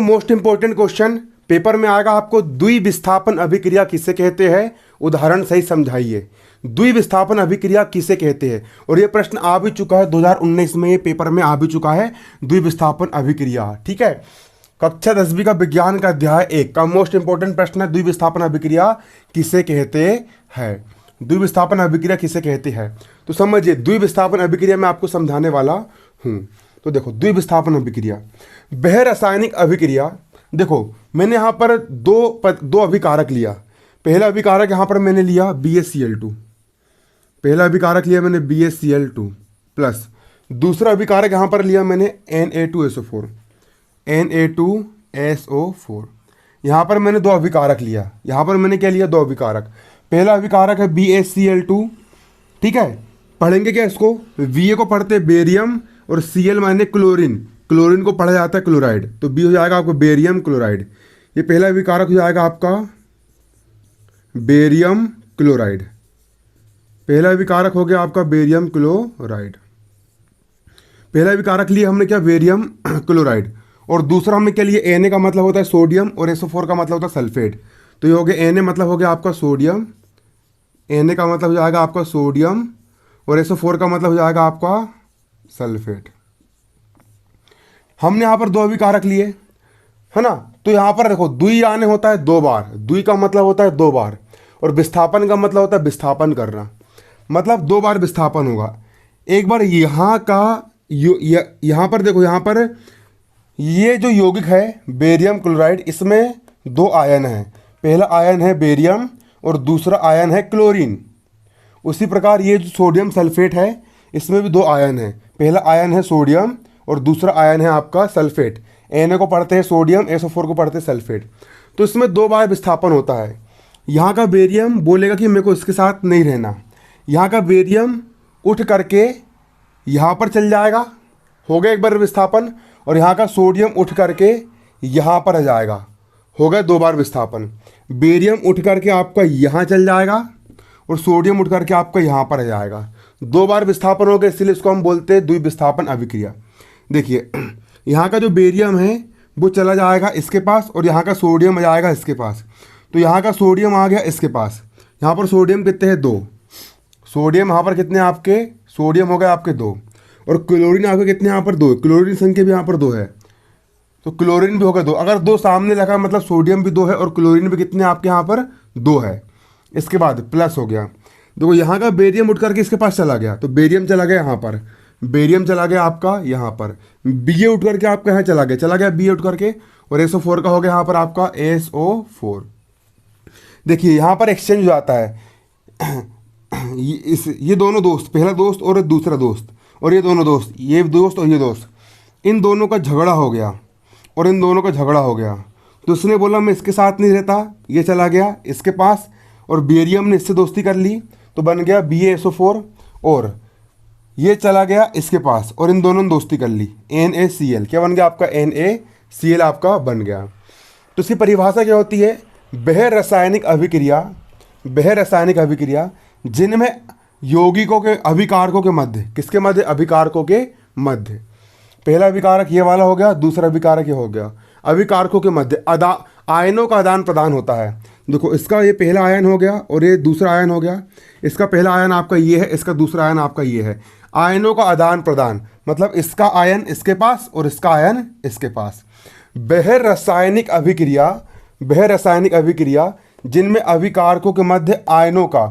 Most important question paper में आएगा आपको, द्विविस्थापन अभिक्रिया किसे कहते हैं, उदाहरण सही समझाइए। द्विविस्थापन अभिक्रिया किसे कहते हैं, और ये प्रश्न आ भी चुका है 2019 में, ये पेपर में आ भी चुका है, द्विविस्थापन अभिक्रिया। ठीक है, कक्षा 10वीं का विज्ञान का अध्याय 1 का मोस्ट इंपॉर्टेंट प्रश्न है, द्विविस्थापन अभिक्रिया किसे कहते हैं। द्विविस्थापन अभिक्रिया किसे कहते हैं, तो समझिए द्विविस्थापन अभिक्रिया मैं आपको समझाने वाला हूँ। तो देखो, द्विविस्थापन अभिक्रिया, वह रासायनिक अभिक्रिया, देखो मैंने यहाँ पर दो अभिकारक लिया। पहला अभिकारक यहाँ पर मैंने लिया BaCl2, पहला अभिकारक लिया मैंने BaCl2 प्लस दूसरा अभिकारक यहाँ पर लिया मैंने Na2SO4, Na2SO4। यहाँ पर मैंने दो अभिकारक लिया, यहाँ पर मैंने क्या लिया, दो अभिकारक। पहला अभिकारक है BaCl2, ठीक है, पढ़ेंगे क्या इसको, Va को पढ़ते बेरियम और Cl माने क्लोरीन, क्लोरीन को पढ़ा जाता है क्लोराइड, तो B हो जाएगा आपको बेरियम क्लोराइड। ये पहला अभिकारक हो जाएगा आपका बेरियम क्लोराइड, पहला अभिकारक हो गया आपका बेरियम क्लोराइड। पहला अभिकारक लिया हमने क्या, बेरियम क्लोराइड, और दूसरा हमने क्या लिया, Na का मतलब होता है सोडियम और SO4 का मतलब होता है सल्फेट। तो ये हो गया Na मतलब हो गया आपका सोडियम, Na का मतलब हो जाएगा आपका सोडियम, और SO4 का मतलब हो जाएगा आपका सल्फेट। हमने यहाँ पर दो अभिकारक लिए, है ना, तो यहाँ पर देखो द्वि आने होता है दो बार, द्वि का मतलब होता है दो बार, और विस्थापन का मतलब होता है विस्थापन करना, मतलब दो बार विस्थापन होगा। एक बार यहाँ का यहाँ पर देखो, यहाँ पर ये जो यौगिक है बेरियम क्लोराइड, इसमें दो आयन हैं, पहला आयन है बेरियम और दूसरा आयन है क्लोरीन। उसी प्रकार ये जो सोडियम सल्फेट है, इसमें भी दो आयन हैं, पहला आयन है सोडियम और दूसरा आयन है आपका सल्फेट। Na को पढ़ते हैं सोडियम, SO4 को पढ़ते हैं सल्फेट। तो इसमें दो बार विस्थापन होता है। यहाँ का बेरियम बोलेगा कि मेरे को इसके साथ नहीं रहना, यहाँ का बेरियम उठ करके यहाँ पर चल जाएगा, हो गया एक बार विस्थापन, और यहाँ का सोडियम उठ करके यहाँ पर आ जाएगा, हो गया दो बार विस्थापन। बेरियम उठ करके आपका यहाँ चल जाएगा और सोडियम उठ करके आपका यहाँ पर आ जाएगा, दो बार विस्थापन हो गया, इसलिए इसको हम बोलते हैं द्विविस्थापन अभिक्रिया। देखिए यहाँ का जो बेरियम है वो चला जाएगा इसके पास, और यहाँ का सोडियम आ जाएगा इसके पास। तो यहाँ का सोडियम आ गया इसके पास, यहाँ पर सोडियम कितने हैं, दो सोडियम, यहाँ पर कितने आपके सोडियम हो गए आपके दो, और क्लोरीन आपके कितने यहाँ पर दो, क्लोरीन संख्या भी यहाँ पर दो है, तो क्लोरीन भी हो गए दो। अगर दो सामने रखा मतलब सोडियम भी दो है और क्लोरीन भी कितने आपके यहाँ पर दो है। इसके बाद प्लस हो गया, देखो यहाँ का बेरियम उठ करके इसके पास चला गया, तो बेरियम चला गया यहाँ पर, बेरियम चला गया आपका यहाँ पर, Ba उठ करके आपका यहाँ चला गया Ba उठ करके, और SO4 का हो गया यहाँ पर आपका SO4। देखिए यहाँ पर एक्सचेंज हो जाता है, ये दोनों दोस्त, पहला दोस्त और दूसरा दोस्त, और ये दोनों दोस्त, ये दोस्त और ये दोस्त, इन दोनों का झगड़ा हो गया और इन दोनों का झगड़ा हो गया। तो उसने बोला मैं इसके साथ नहीं रहता, ये चला गया इसके पास, और बेरियम ने इससे दोस्ती कर ली, तो बन गया BaSO4, और ये चला गया इसके पास और इन दोनों ने दोस्ती कर ली, NaCl, क्या बन गया आपका NaCl आपका बन गया। तो इसकी परिभाषा क्या होती है, वह रासायनिक अभिक्रिया, वह रासायनिक अभिक्रिया जिनमें यौगिकों के अभिकारकों के मध्य, किसके मध्य, अभिकारकों के मध्य, पहला अभिकारक ये वाला हो गया, दूसरा अभिकारक ये हो गया, अभिकारकों के मध्य आयनों का आदान प्रदान होता है। देखो इसका ये पहला आयन हो गया और ये दूसरा आयन हो गया, इसका पहला आयन आपका ये है, इसका दूसरा आयन आपका ये है, आयनों का आदान प्रदान, मतलब इसका आयन इसके पास और इसका आयन इसके पास। वह रासायनिक अभिक्रिया, वह रासायनिक अभिक्रिया जिनमें अभिकारकों के मध्य आयनों का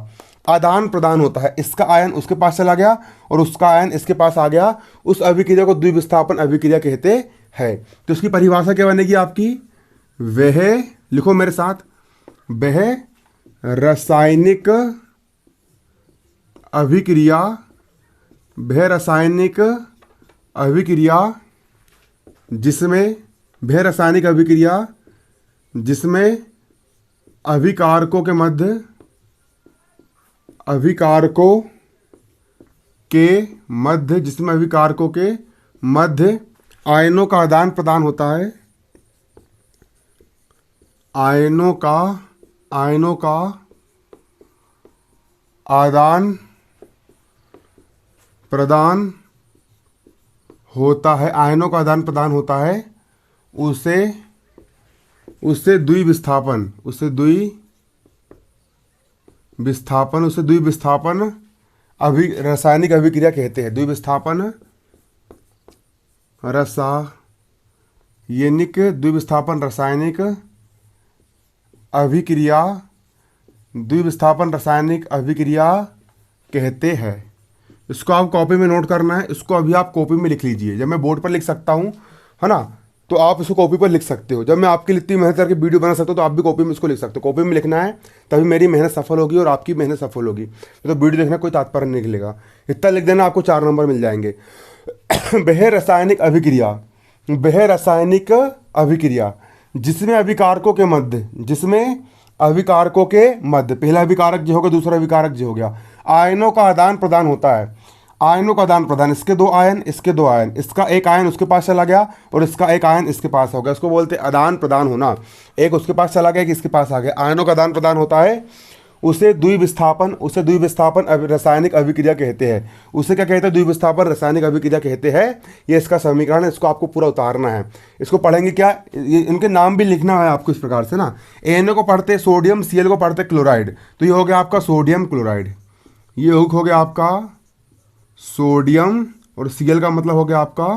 आदान प्रदान होता है, इसका आयन उसके पास चला गया और उसका आयन इसके पास आ गया, उस अभिक्रिया को द्विविस्थापन अभिक्रिया कहते हैं। तो उसकी परिभाषा क्या बनेगी आपकी, वह, लिखो मेरे साथ, वह रासायनिक अभिक्रिया, वह रासायनिक अभिक्रिया जिसमें, वह रासायनिक अभिक्रिया जिसमें अभिकारकों के मध्य, अभिकारकों के मध्य, जिसमें अभिकारकों के मध्य आयनों का आदान प्रदान होता है, आयनों का आदान प्रदान होता है, आयनों का आदान प्रदान होता है, उसे उससे द्विविस्थापन, उससे द्विविस्थापन रासायनिक अभिक्रिया कहते हैं। द्विविस्थापन रासायनिक अभिक्रिया कहते हैं। इसको आप कॉपी में नोट करना है, इसको अभी आप कॉपी में लिख लीजिए। जब मैं बोर्ड पर लिख सकता हूँ, है ना, तो आप इसको कॉपी पर लिख सकते हो। जब मैं आपके लिए इतनी मेहनत करके वीडियो बना सकता हूँ, तो आप भी कॉपी में इसको लिख सकते हो। कॉपी में लिखना है, तभी मेरी मेहनत सफल होगी और आपकी मेहनत सफल होगी। तो वीडियो देखना कोई तात्पर्य नहीं निकलेगा। इतना लिख देना, आपको 4 नंबर मिल जाएंगे। वह रासायनिक अभिक्रिया जिसमें अभिकारकों के मध्य पहला अभिकारक जो होगा, दूसरा अभिकारक जो हो गया, आयनों का आदान प्रदान होता है। आयनों का आदान प्रदान, इसके 2 आयन, इसके 2 आयन, इसका एक आयन उसके पास चला गया और इसका एक आयन इसके पास हो गया। इसको बोलते हैं आदान प्रदान होना। एक उसके पास चला गया, एक इसके पास आ गया। आयनों का आदान प्रदान होता है, उसे द्विविस्थापन रासायनिक अभिक्रिया कहते हैं। उसे क्या कहते हैं? द्विविस्थापन रासायनिक अभिक्रिया कहते हैं। ये इसका समीकरण है, इसको आपको पूरा उतारना है। इसको पढ़ेंगे क्या, ये इनके नाम भी लिखना है आपको इस प्रकार से ना। Na को पढ़ते सोडियम, Cl को पढ़ते क्लोराइड। तो ये हो गया आपका सोडियम क्लोराइड, ये हो गया आपका सोडियम, और Cl का मतलब हो गया आपका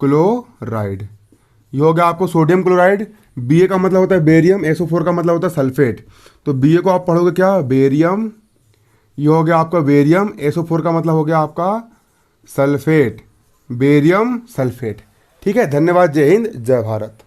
क्लोराइड। ये हो गया आपको सोडियम क्लोराइड। Ba का मतलब होता है बेरियम, SO4 का मतलब होता है सल्फेट। तो Ba को आप पढ़ोगे क्या? बेरियम। ये हो गया आपका बेरियम, SO4 का मतलब हो गया आपका सल्फेट, बेरियम सल्फेट। ठीक है, धन्यवाद। जय हिंद, जय भारत।